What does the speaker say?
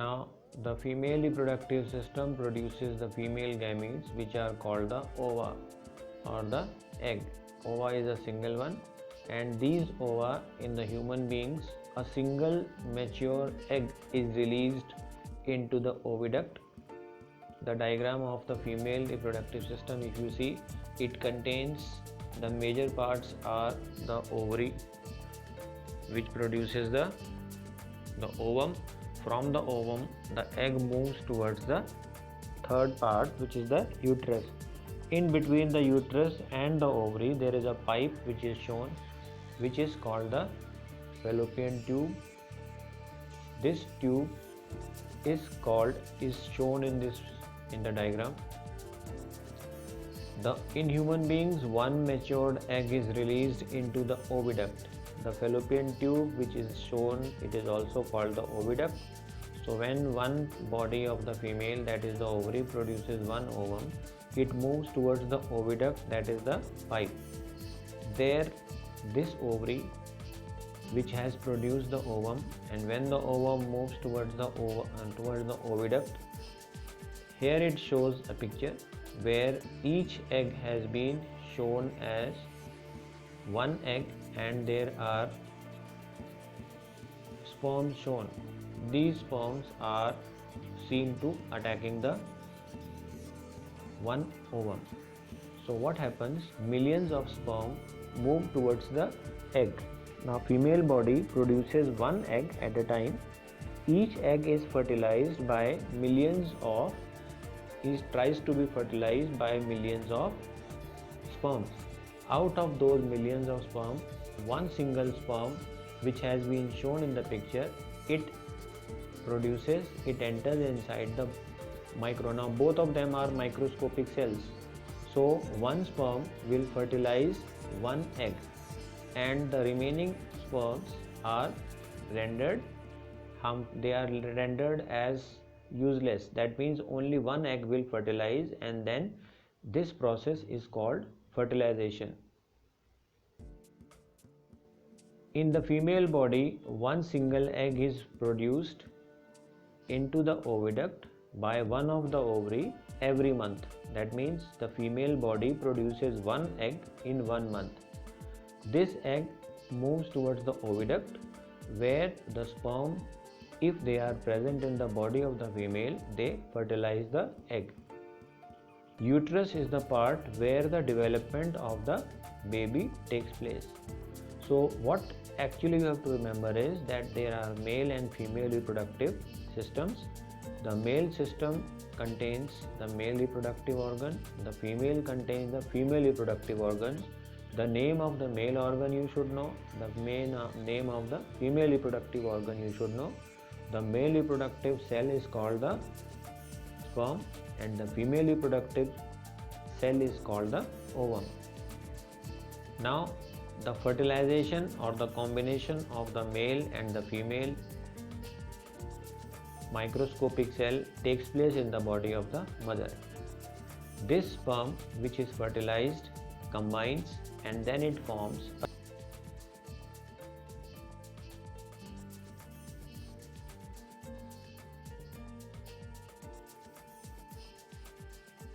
Now, the female reproductive system produces the female gametes, which are called the ova or the egg. Ova is a single one, and these ova in the human beings, a single mature egg is released into the oviduct. The diagram of the female reproductive system, if you see, it contains the major parts are the ovary, which produces the ovum. From the ovum, the egg moves towards the third part, which is the uterus. In between the uterus and the ovary, there is a pipe which is shown, which is called the fallopian tube. This tube is shown in the diagram. In human beings, one matured egg is released into the oviduct. The fallopian tube, which is shown, it is also called the oviduct. So when one body of the female, that is the ovary, produces one ovum, it moves towards the oviduct, that is the pipe. There, this ovary, which has produced the ovum, and when the ovum moves towards the oviduct, here it shows a picture where each egg has been shown as one egg, and there are sperms shown. These sperms are seen to attacking the one ovum. So what happens? Millions of sperm move towards the egg. Now female body produces one egg at a time. Each egg is fertilized by tries to be fertilized by millions of sperms. Out of those millions of sperm, one single sperm, which has been shown in the picture, it enters inside the micro. Now both of them are microscopic cells. So one sperm will fertilize one egg, and the remaining sperms are rendered as useless. That means only one egg will fertilize, and then this process is called fertilization. In the female body, one single egg is produced into the oviduct by one of the ovary every month. That means the female body produces one egg in 1 month. This egg moves towards the oviduct, where the sperm, if they are present in the body of the female, they fertilize the egg. Uterus is the part where the development of the baby takes place. So what actually you have to remember is that there are male and female reproductive systems. The male system contains the male reproductive organ, the female contains the female reproductive organs. The name of the male organ you should know, the name of the female reproductive organ you should know. The male reproductive cell is called the sperm, and the female reproductive cell is called the ovum. Now, the fertilization or the combination of the male and the female microscopic cell takes place in the body of the mother. This sperm, which is fertilized, combines, and then it forms